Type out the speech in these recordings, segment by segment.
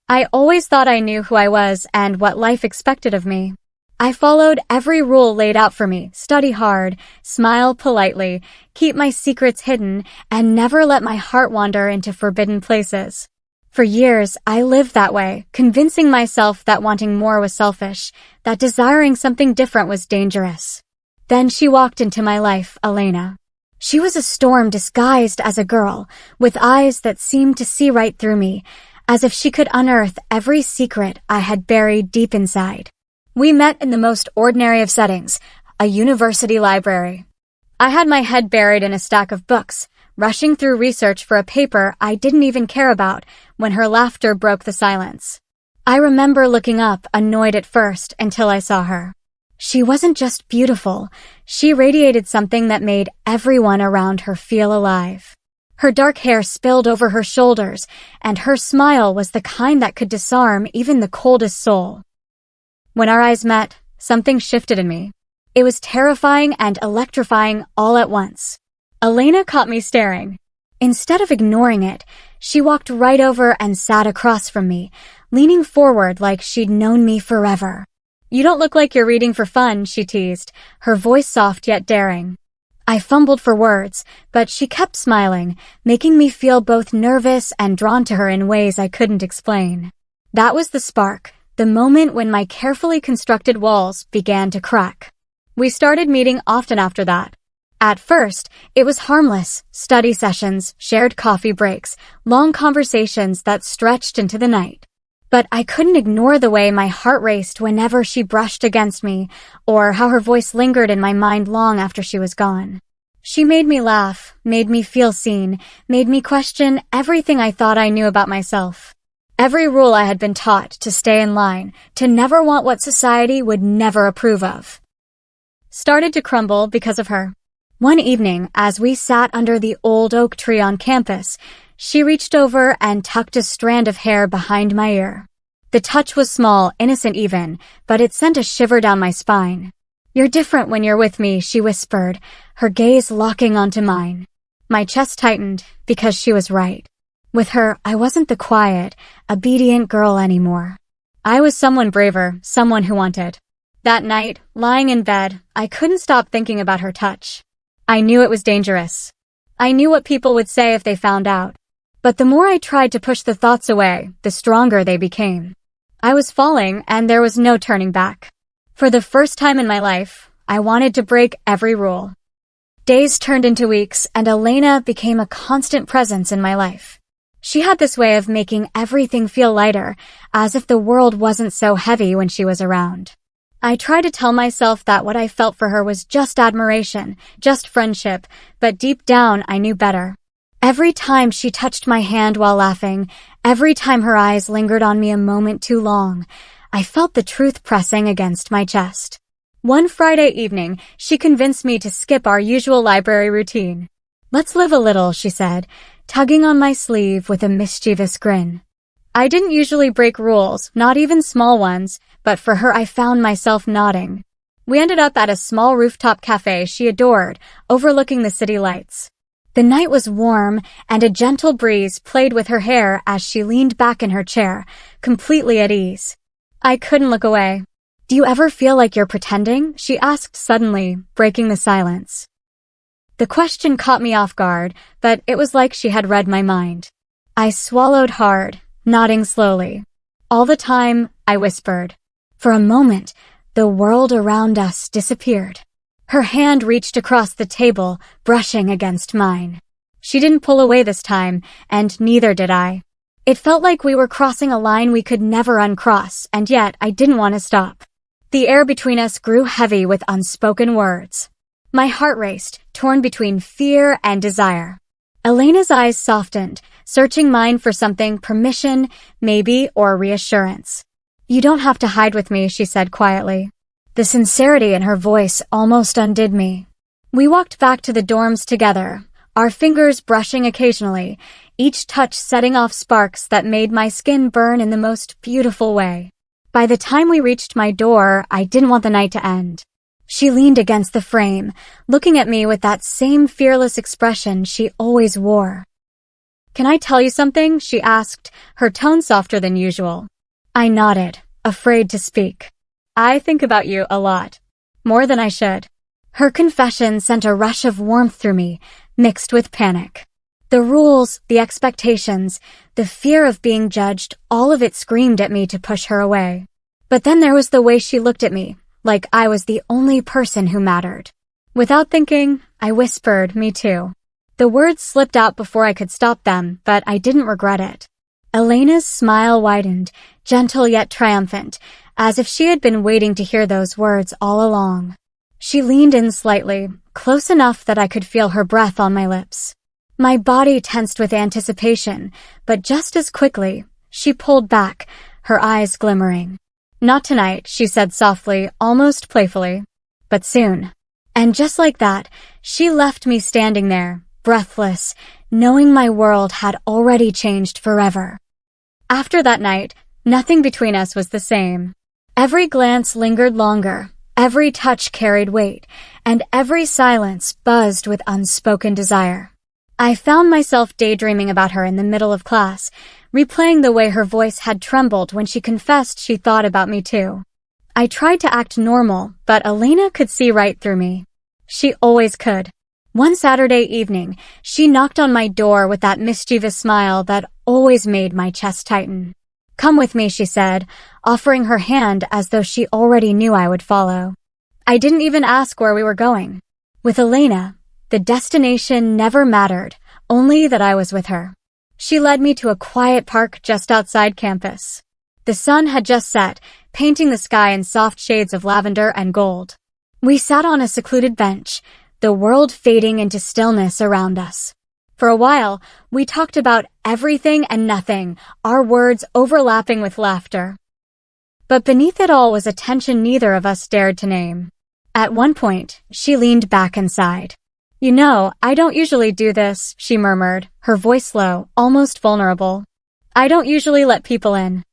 I always thought I knew who I was and what life expected of me. I followed every rule laid out for me: study hard, smile politely, keep my secrets hidden, and never let my heart wander into forbidden places. For years, I lived that way, convincing myself that wanting more was selfish, that desiring something different was dangerous. Then she walked into my life, Elena. She was a storm disguised as a girl, with eyes that seemed to see right through me, as if she could unearth every secret I had buried deep inside. We met in the most ordinary of settings, a university library. I had my head buried in a stack of books, rushing through research for a paper I didn't even care about, when her laughter broke the silence. I remember looking up, annoyed at first, until I saw her. She wasn't just beautiful, she radiated something that made everyone around her feel alive. Her dark hair spilled over her shoulders, and her smile was the kind that could disarm even the coldest soul. When our eyes met, something shifted in me. It was terrifying and electrifying all at once. Elena caught me staring. Instead of ignoring it, she walked right over and sat across from me, leaning forward like she'd known me forever. "You don't look like you're reading for fun," she teased, her voice soft yet daring. I fumbled for words, but she kept smiling, making me feel both nervous and drawn to her in ways I couldn't explain. That was the spark, the moment when my carefully constructed walls began to crack. We started meeting often after that. At first, it was harmless: study sessions, shared coffee breaks, long conversations that stretched into the night. But I couldn't ignore the way my heart raced whenever she brushed against me, or how her voice lingered in my mind long after she was gone. She made me laugh, made me feel seen, made me question everything I thought I knew about myself. Every rule I had been taught to stay in line, to never want what society would never approve of, started to crumble because of her. One evening, as we sat under the old oak tree on campus, she reached over and tucked a strand of hair behind my ear. The touch was small, innocent even, but it sent a shiver down my spine. "You're different when you're with me," she whispered, her gaze locking onto mine. My chest tightened, because she was right. With her, I wasn't the quiet, obedient girl anymore. I was someone braver, someone who wanted. That night, lying in bed, I couldn't stop thinking about her touch. I knew it was dangerous. I knew what people would say if they found out. But the more I tried to push the thoughts away, the stronger they became. I was falling, and there was no turning back. For the first time in my life, I wanted to break every rule. Days turned into weeks, and Elena became a constant presence in my life. She had this way of making everything feel lighter, as if the world wasn't so heavy when she was around. I tried to tell myself that what I felt for her was just admiration, just friendship, but deep down I knew better. Every time she touched my hand while laughing, every time her eyes lingered on me a moment too long, I felt the truth pressing against my chest. One Friday evening, she convinced me to skip our usual library routine. "Let's live a little," she said, tugging on my sleeve with a mischievous grin. I didn't usually break rules, not even small ones, but for her I found myself nodding. We ended up at a small rooftop cafe she adored, overlooking the city lights. The night was warm, and a gentle breeze played with her hair as she leaned back in her chair, completely at ease. I couldn't look away. "Do you ever feel like you're pretending?" she asked suddenly, breaking the silence. The question caught me off guard, but it was like she had read my mind. I swallowed hard, nodding slowly. "All the time," I whispered. For a moment, the world around us disappeared. Her hand reached across the table, brushing against mine. She didn't pull away this time, and neither did I. It felt like we were crossing a line we could never uncross, and yet I didn't want to stop. The air between us grew heavy with unspoken words. My heart raced, torn between fear and desire. Elena's eyes softened, searching mine for something: permission, maybe, or reassurance. "You don't have to hide with me," she said quietly. The sincerity in her voice almost undid me. We walked back to the dorms together, our fingers brushing occasionally, each touch setting off sparks that made my skin burn in the most beautiful way. By the time we reached my door, I didn't want the night to end. She leaned against the frame, looking at me with that same fearless expression she always wore. "Can I tell you something?" she asked, her tone softer than usual. I nodded, afraid to speak. "I think about you a lot. More than I should." Her confession sent a rush of warmth through me, mixed with panic. The rules, the expectations, the fear of being judged, all of it screamed at me to push her away. But then there was the way she looked at me, like I was the only person who mattered. Without thinking, I whispered, "Me too." The words slipped out before I could stop them, but I didn't regret it. Elena's smile widened, gentle yet triumphant, as if she had been waiting to hear those words all along. She leaned in slightly, close enough that I could feel her breath on my lips. My body tensed with anticipation, but just as quickly, she pulled back, her eyes glimmering. "Not tonight," she said softly, almost playfully. "But soon." And just like that, she left me standing there, breathless, knowing my world had already changed forever. After that night, nothing between us was the same. Every glance lingered longer, every touch carried weight, and every silence buzzed with unspoken desire. I found myself daydreaming about her in the middle of class, replaying the way her voice had trembled when she confessed she thought about me too. I tried to act normal, but Elena could see right through me. She always could. One Saturday evening, she knocked on my door with that mischievous smile that always made my chest tighten. "Come with me," she said, offering her hand as though she already knew I would follow. I didn't even ask where we were going. With Elena, the destination never mattered, only that I was with her. She led me to a quiet park just outside campus. The sun had just set, painting the sky in soft shades of lavender and gold. We sat on a secluded bench, the world fading into stillness around us. For a while, we talked about everything and nothing, our words overlapping with laughter. But beneath it all was a tension neither of us dared to name. At one point, she leaned back and sighed. "You know, I don't usually do this," she murmured, her voice low, almost vulnerable. "I don't usually let people in."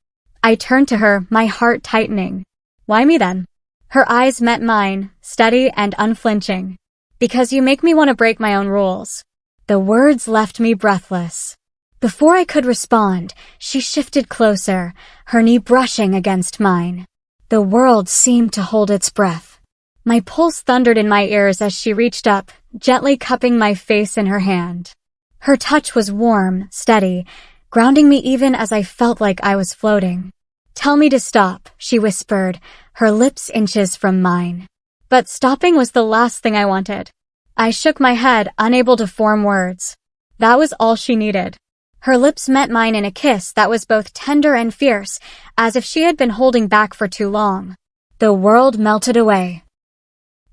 I turned to her, my heart tightening. "Why me then?" Her eyes met mine, steady and unflinching. "Because you make me want to break my own rules." The words left me breathless. Before I could respond, she shifted closer, her knee brushing against mine. The world seemed to hold its breath. My pulse thundered in my ears as she reached up, gently cupping my face in her hand. Her touch was warm, steady, grounding me even as I felt like I was floating. "Tell me to stop," she whispered, her lips inches from mine. But stopping was the last thing I wanted. I shook my head, unable to form words. That was all she needed. Her lips met mine in a kiss that was both tender and fierce, as if she had been holding back for too long. The world melted away.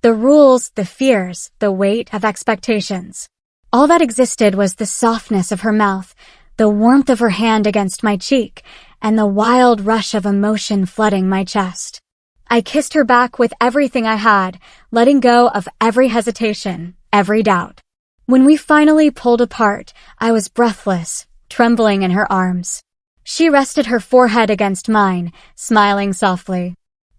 The rules, the fears, the weight of expectations. All that existed was the softness of her mouth, the warmth of her hand against my cheek, and the wild rush of emotion flooding my chest. I kissed her back with everything I had, letting go of every hesitation, every doubt. When we finally pulled apart, I was breathless, trembling in her arms. She rested her forehead against mine, smiling softly.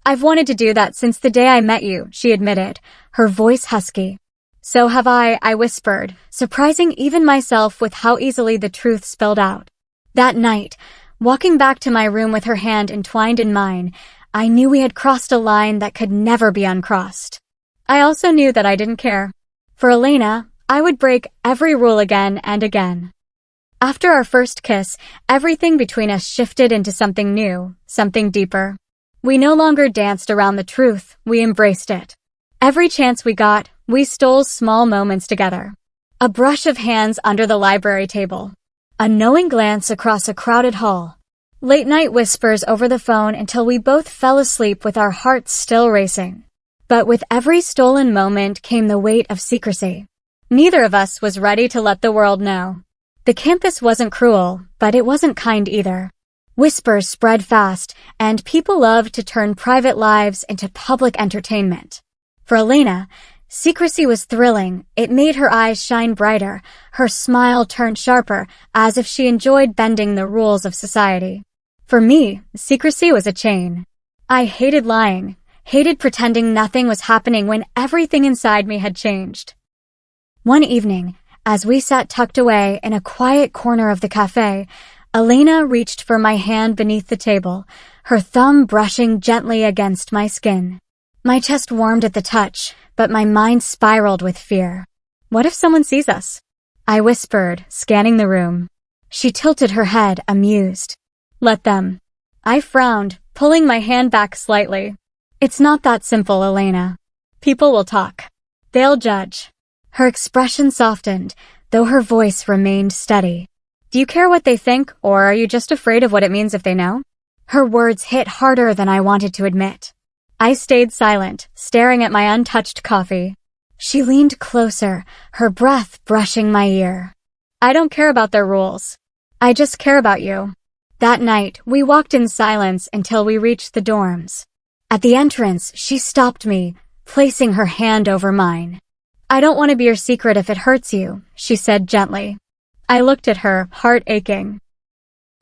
"I've wanted to do that since the day I met you," she admitted, her voice husky. "So have I whispered, surprising even myself with how easily the truth spilled out. That night, walking back to my room with her hand entwined in mine, I knew we had crossed a line that could never be uncrossed. I also knew that I didn't care. For Elena, I would break every rule again and again. After our first kiss, everything between us shifted into something new, something deeper. We no longer danced around the truth, we embraced it. Every chance we got, we stole small moments together. A brush of hands under the library table. A knowing glance across a crowded hall. Late-night whispers over the phone until we both fell asleep with our hearts still racing. But with every stolen moment came the weight of secrecy. Neither of us was ready to let the world know. The campus wasn't cruel, but it wasn't kind either. Whispers spread fast, and people loved to turn private lives into public entertainment. For Elena, secrecy was thrilling. It made her eyes shine brighter, her smile turned sharper, as if she enjoyed bending the rules of society. For me, secrecy was a chain. I hated lying, hated pretending nothing was happening when everything inside me had changed. One evening, As we sat tucked away in a quiet corner of the cafe, Elena reached for my hand beneath the table, her thumb brushing gently against my skin. My chest warmed at the touch, but my mind spiraled with fear. What if someone sees us? I whispered, scanning the room. She tilted her head, amused. Let them. I frowned, pulling my hand back slightly. It's not that simple, Elena. People will talk. They'll judge. Her expression softened, though her voice remained steady. Do you care what they think, or are you just afraid of what it means if they know? Her words hit harder than I wanted to admit. I stayed silent, staring at my untouched coffee. She leaned closer, her breath brushing my ear. I don't care about their rules. I just care about you. That night, we walked in silence until we reached the dorms. At the entrance, she stopped me, placing her hand over mine. I don't want to be your secret if it hurts you, she said gently. I looked at her, heart aching.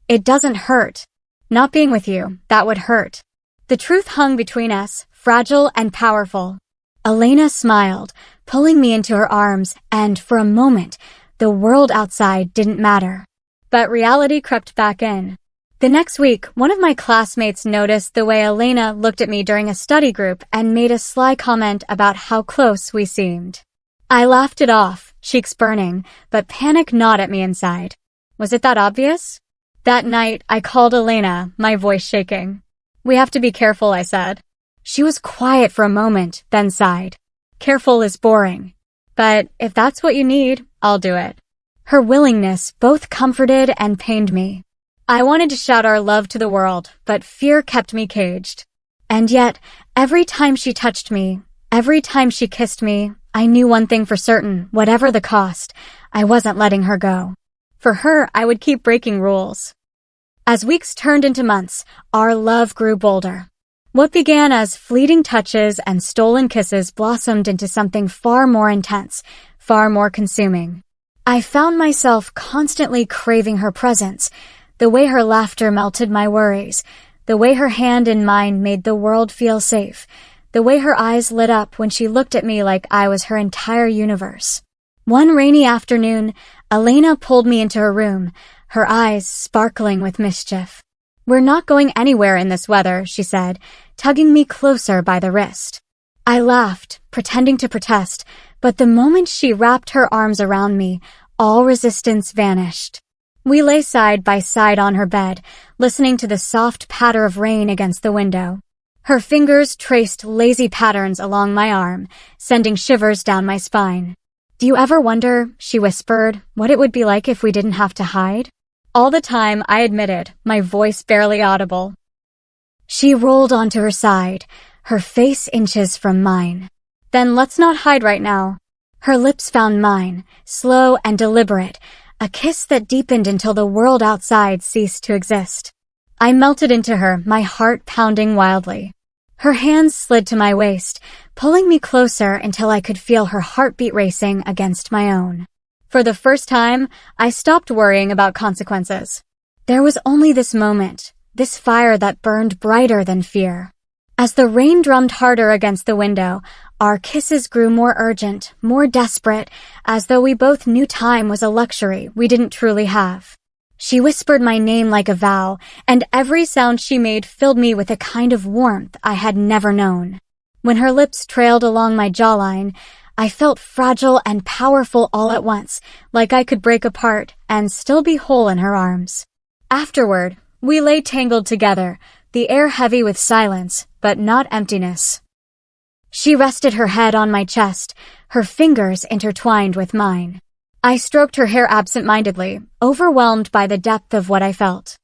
It doesn't hurt. Not being with you, that would hurt. The truth hung between us, fragile and powerful. Elena smiled, pulling me into her arms, and for a moment, the world outside didn't matter. But reality crept back in. The next week, one of my classmates noticed the way Elena looked at me during a study group and made a sly comment about how close we seemed. I laughed it off, cheeks burning, but panic gnawed at me inside. Was it that obvious? That night, I called Elena, my voice shaking. We have to be careful, I said. She was quiet for a moment, then sighed. Careful is boring. But if that's what you need, I'll do it. Her willingness both comforted and pained me. I wanted to shout our love to the world, but fear kept me caged. And yet, every time she touched me, every time she kissed me, I knew one thing for certain, whatever the cost, I wasn't letting her go. For her, I would keep breaking rules. As weeks turned into months, our love grew bolder. What began as fleeting touches and stolen kisses blossomed into something far more intense, far more consuming. I found myself constantly craving her presence, the way her laughter melted my worries, the way her hand in mine made the world feel safe, the way her eyes lit up when she looked at me like I was her entire universe. One rainy afternoon, Elena pulled me into her room, her eyes sparkling with mischief. We're not going anywhere in this weather, she said, tugging me closer by the wrist. I laughed, pretending to protest, but the moment she wrapped her arms around me, all resistance vanished. We lay side by side on her bed, listening to the soft patter of rain against the window. Her fingers traced lazy patterns along my arm, sending shivers down my spine. Do you ever wonder, she whispered, what it would be like if we didn't have to hide? All the time, I admitted, my voice barely audible. She rolled onto her side, her face inches from mine. Then let's not hide right now. Her lips found mine, slow and deliberate, a kiss that deepened until the world outside ceased to exist. I melted into her, my heart pounding wildly. Her hands slid to my waist, pulling me closer until I could feel her heartbeat racing against my own. For the first time, I stopped worrying about consequences. There was only this moment, this fire that burned brighter than fear. As the rain drummed harder against the window, our kisses grew more urgent, more desperate, as though we both knew time was a luxury we didn't truly have. She whispered my name like a vow, and every sound she made filled me with a kind of warmth I had never known. When her lips trailed along my jawline, I felt fragile and powerful all at once, like I could break apart and still be whole in her arms. Afterward, we lay tangled together, the air heavy with silence, but not emptiness. She rested her head on my chest, her fingers intertwined with mine. I stroked her hair absent-mindedly, overwhelmed by the depth of what I felt.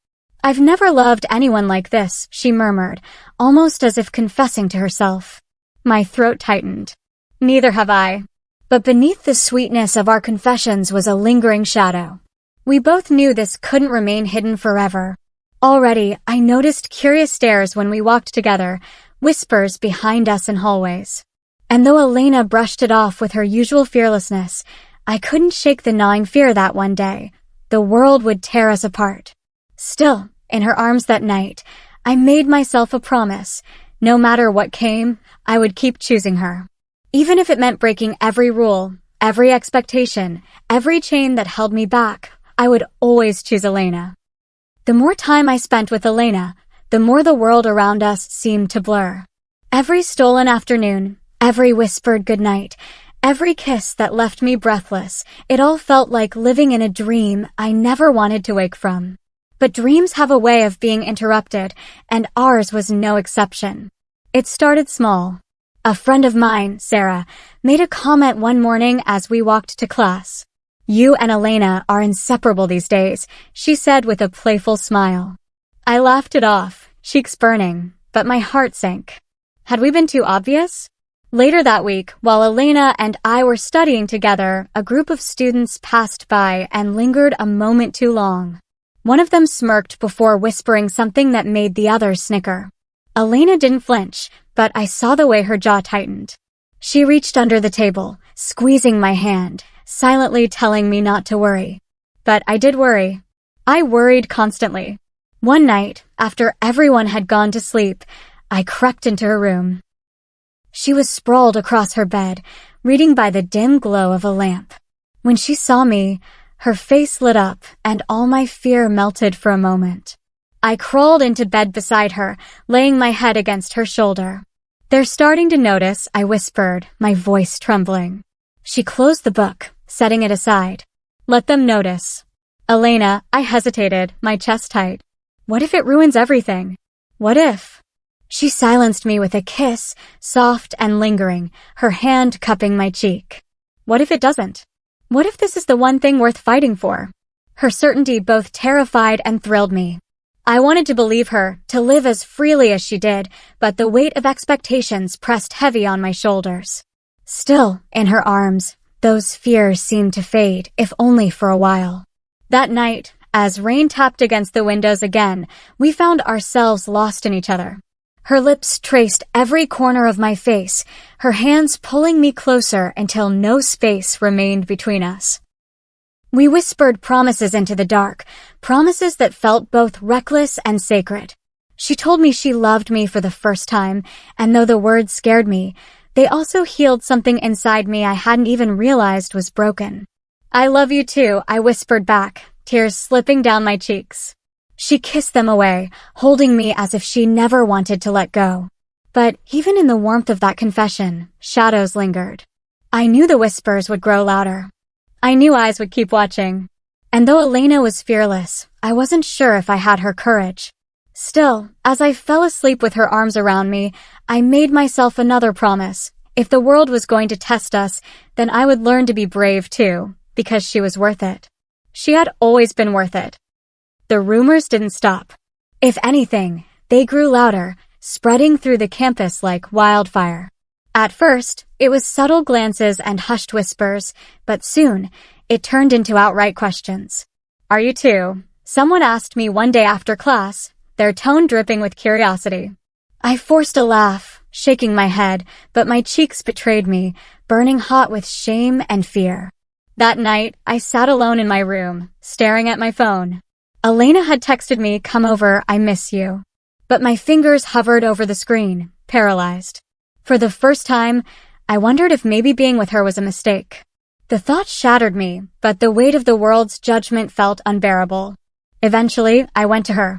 I've never loved anyone like this, she murmured, almost as if confessing to herself. My throat tightened. Neither have I. But beneath the sweetness of our confessions was a lingering shadow. We both knew this couldn't remain hidden forever. Already, I noticed curious stares when we walked together, whispers behind us in hallways. And though Elena brushed it off with her usual fearlessness, I couldn't shake the gnawing fear that one day the world would tear us apart. Still, in her arms that night, I made myself a promise. No matter what came, I would keep choosing her. Even if it meant breaking every rule, every expectation, every chain that held me back, I would always choose Elena. The more time I spent with Elena, the more the world around us seemed to blur. Every stolen afternoon, every whispered goodnight, every kiss that left me breathless, it all felt like living in a dream I never wanted to wake from. But dreams have a way of being interrupted, and ours was no exception. It started small. A friend of mine, Sarah, made a comment one morning as we walked to class. "You and Elena are inseparable these days," she said with a playful smile. I laughed it off, cheeks burning, but my heart sank. Had we been too obvious? Later that week, while Elena and I were studying together, a group of students passed by and lingered a moment too long. One of them smirked before whispering something that made the others snicker. Elena didn't flinch, but I saw the way her jaw tightened. She reached under the table, squeezing my hand, silently telling me not to worry. But I did worry. I worried constantly. One night, after everyone had gone to sleep, I crept into her room. She was sprawled across her bed, reading by the dim glow of a lamp. When she saw me, her face lit up and all my fear melted for a moment. I crawled into bed beside her, laying my head against her shoulder. "They're starting to notice," I whispered, my voice trembling. She closed the book, setting it aside. "Let them notice." "Elena," I hesitated, my chest tight. "What if it ruins everything? What if?" She silenced me with a kiss, soft and lingering, her hand cupping my cheek. "What if it doesn't? What if this is the one thing worth fighting for?" Her certainty both terrified and thrilled me. I wanted to believe her, to live as freely as she did, but the weight of expectations pressed heavy on my shoulders. Still, in her arms, those fears seemed to fade, if only for a while. That night, as rain tapped against the windows again, we found ourselves lost in each other. Her lips traced every corner of my face, her hands pulling me closer until no space remained between us. We whispered promises into the dark, promises that felt both reckless and sacred. She told me she loved me for the first time, and though the words scared me, they also healed something inside me I hadn't even realized was broken. "I love you too," I whispered back, tears slipping down my cheeks. She kissed them away, holding me as if she never wanted to let go. But even in the warmth of that confession, shadows lingered. I knew the whispers would grow louder. I knew eyes would keep watching. And though Elena was fearless, I wasn't sure if I had her courage. Still, as I fell asleep with her arms around me, I made myself another promise. If the world was going to test us, then I would learn to be brave too, because she was worth it. She had always been worth it. The rumors didn't stop. If anything, they grew louder, spreading through the campus like wildfire. At first, it was subtle glances and hushed whispers, but soon, it turned into outright questions. "Are you too?" Someone asked me one day after class, their tone dripping with curiosity. I forced a laugh, shaking my head, but my cheeks betrayed me, burning hot with shame and fear. That night, I sat alone in my room, staring at my phone. Elena had texted me, "Come over, I miss you." But my fingers hovered over the screen, paralyzed. For the first time, I wondered if maybe being with her was a mistake. The thought shattered me, but the weight of the world's judgment felt unbearable. Eventually, I went to her.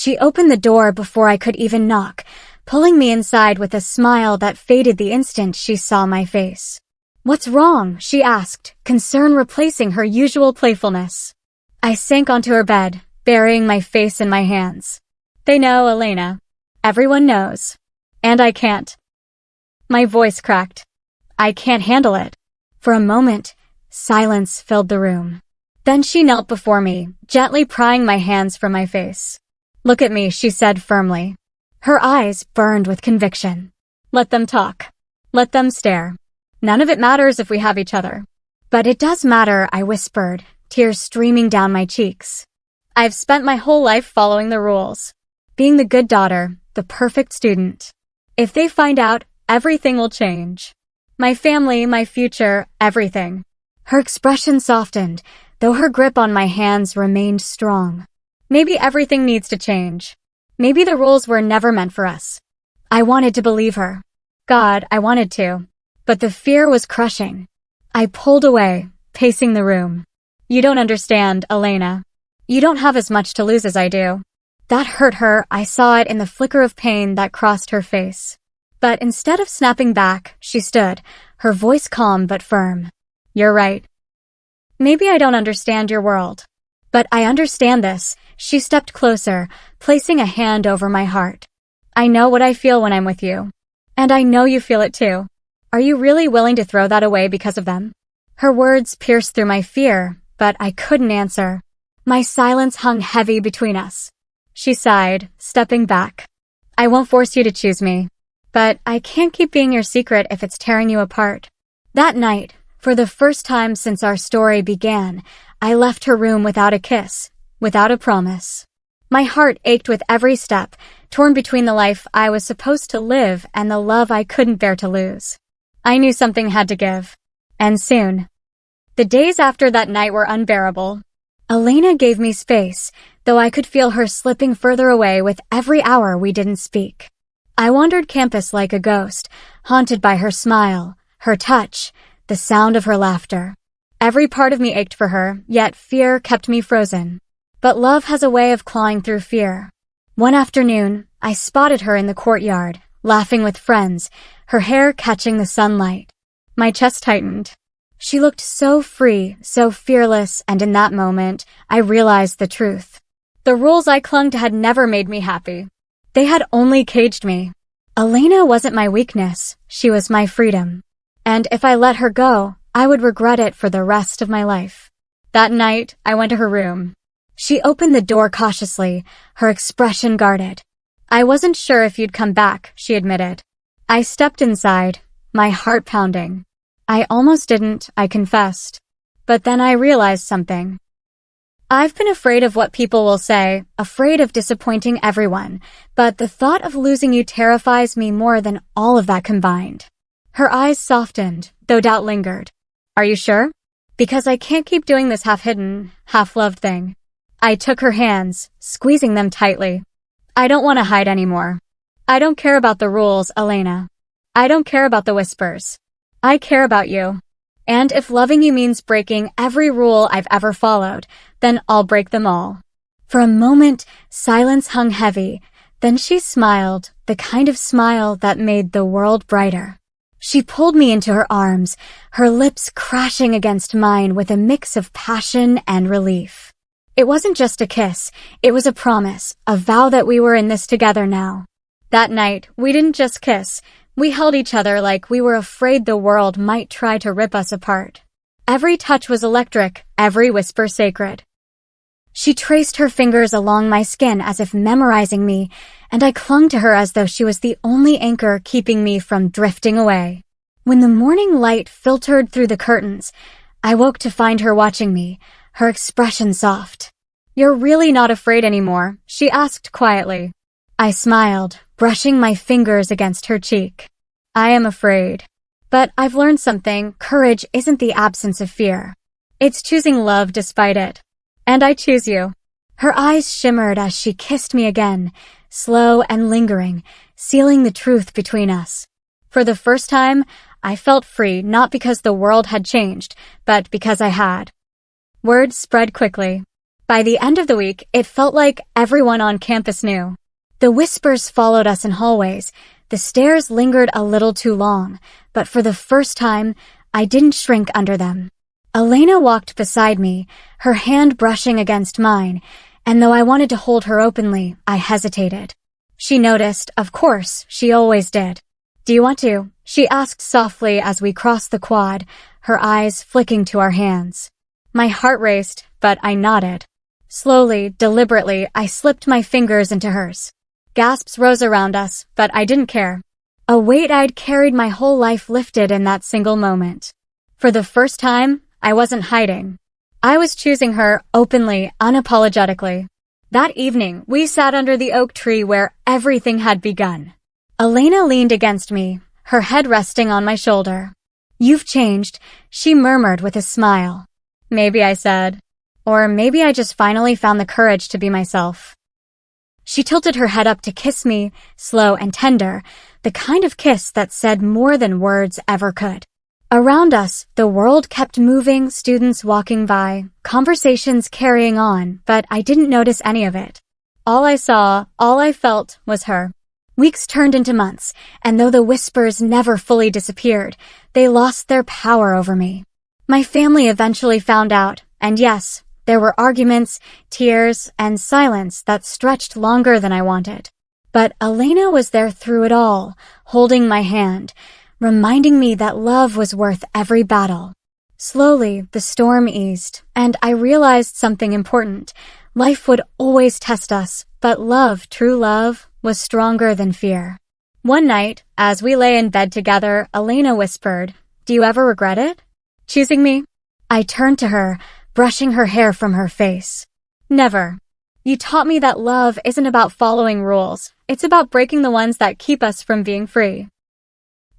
She opened the door before I could even knock, pulling me inside with a smile that faded the instant she saw my face. "What's wrong?" she asked, concern replacing her usual playfulness. I sank onto her bed, burying my face in my hands. "They know, Elena. Everyone knows. And I can't." My voice cracked. "I can't handle it." For a moment, silence filled the room. Then she knelt before me, gently prying my hands from my face. "Look at me," she said firmly. Her eyes burned with conviction. "Let them talk. Let them stare. None of it matters if we have each other." "But it does matter," I whispered, tears streaming down my cheeks. "I've spent my whole life following the rules. Being the good daughter, the perfect student. If they find out, everything will change. My family, my future, everything." Her expression softened, though her grip on my hands remained strong. Maybe everything needs to change. Maybe the rules were never meant for us. I wanted to believe her. God, I wanted to. But the fear was crushing. I pulled away, pacing the room. You don't understand, Elena. You don't have as much to lose as I do. That hurt her. I saw it in the flicker of pain that crossed her face. But instead of snapping back, she stood, her voice calm but firm. You're right. Maybe I don't understand your world. But I understand this. She stepped closer, placing a hand over my heart. I know what I feel when I'm with you. And I know you feel it too. Are you really willing to throw that away because of them? Her words pierced through my fear, but I couldn't answer. My silence hung heavy between us. She sighed, stepping back. I won't force you to choose me. But I can't keep being your secret if it's tearing you apart. That night, for the first time since our story began, I left her room without a kiss, without a promise. My heart ached with every step, torn between the life I was supposed to live and the love I couldn't bear to lose. I knew something had to give. And soon. The days after that night were unbearable. Elena gave me space, though I could feel her slipping further away with every hour we didn't speak. I wandered campus like a ghost, haunted by her smile, her touch, the sound of her laughter. Every part of me ached for her, yet fear kept me frozen. But love has a way of clawing through fear. One afternoon, I spotted her in the courtyard, laughing with friends, her hair catching the sunlight. My chest tightened. She looked so free, so fearless, and in that moment, I realized the truth. The rules I clung to had never made me happy. They had only caged me. Elena wasn't my weakness, she was my freedom. And if I let her go, I would regret it for the rest of my life. That night, I went to her room. She opened the door cautiously, her expression guarded. I wasn't sure if you'd come back, she admitted. I stepped inside, my heart pounding. I almost didn't, I confessed. But then I realized something. I've been afraid of what people will say, afraid of disappointing everyone, but the thought of losing you terrifies me more than all of that combined. Her eyes softened, though doubt lingered. Are you sure? Because I can't keep doing this half-hidden, half-loved thing. I took her hands, squeezing them tightly. I don't want to hide anymore. I don't care about the rules, Elena. I don't care about the whispers. I care about you. And if loving you means breaking every rule I've ever followed, then I'll break them all. For a moment, silence hung heavy. Then she smiled, the kind of smile that made the world brighter. She pulled me into her arms, her lips crashing against mine with a mix of passion and relief. It wasn't just a kiss, it was a promise, a vow that we were in this together now. That night, we didn't just kiss, we held each other like we were afraid the world might try to rip us apart. Every touch was electric, every whisper sacred. She traced her fingers along my skin as if memorizing me, and I clung to her as though she was the only anchor keeping me from drifting away. When the morning light filtered through the curtains, I woke to find her watching me, her expression soft. You're really not afraid anymore, she asked quietly. I smiled, brushing my fingers against her cheek. I am afraid. But I've learned something. Courage isn't the absence of fear. It's choosing love despite it. And I choose you. Her eyes shimmered as she kissed me again, slow and lingering, sealing the truth between us. For the first time, I felt free, not because the world had changed, but because I had. Word spread quickly. By the end of the week, it felt like everyone on campus knew. The whispers followed us in hallways. The stares lingered a little too long, but for the first time, I didn't shrink under them. Elena walked beside me, her hand brushing against mine, and though I wanted to hold her openly, I hesitated. She noticed, of course, she always did. Do you want to? She asked softly as we crossed the quad, her eyes flicking to our hands. My heart raced, but I nodded. Slowly, deliberately, I slipped my fingers into hers. Gasps rose around us, but I didn't care. A weight I'd carried my whole life lifted in that single moment. For the first time, I wasn't hiding. I was choosing her openly, unapologetically. That evening, we sat under the oak tree where everything had begun. Elena leaned against me, her head resting on my shoulder. You've changed, she murmured with a smile. Maybe, I said. Or maybe I just finally found the courage to be myself. She tilted her head up to kiss me, slow and tender, the kind of kiss that said more than words ever could. Around us, the world kept moving, students walking by, conversations carrying on, but I didn't notice any of it. All I saw, all I felt, was her. Weeks turned into months, and though the whispers never fully disappeared, they lost their power over me. My family eventually found out, and yes, there were arguments, tears, and silence that stretched longer than I wanted. But Elena was there through it all, holding my hand, reminding me that love was worth every battle. Slowly, the storm eased, and I realized something important. Life would always test us, but love, true love, was stronger than fear. One night, as we lay in bed together, Elena whispered, "Do you ever regret it? Choosing me?" I turned to her, brushing her hair from her face. "Never. You taught me that love isn't about following rules. It's about breaking the ones that keep us from being free.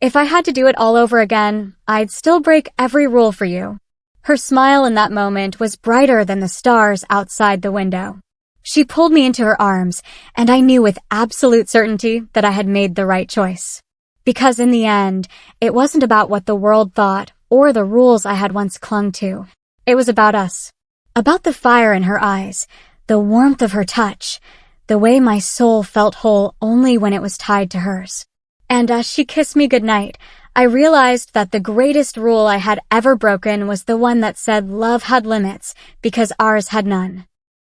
If I had to do it all over again, I'd still break every rule for you." Her smile in that moment was brighter than the stars outside the window. She pulled me into her arms, and I knew with absolute certainty that I had made the right choice. Because in the end, it wasn't about what the world thought or the rules I had once clung to. It was about us. About the fire in her eyes, the warmth of her touch, the way my soul felt whole only when it was tied to hers. And as she kissed me goodnight, I realized that the greatest rule I had ever broken was the one that said love had limits because ours had none.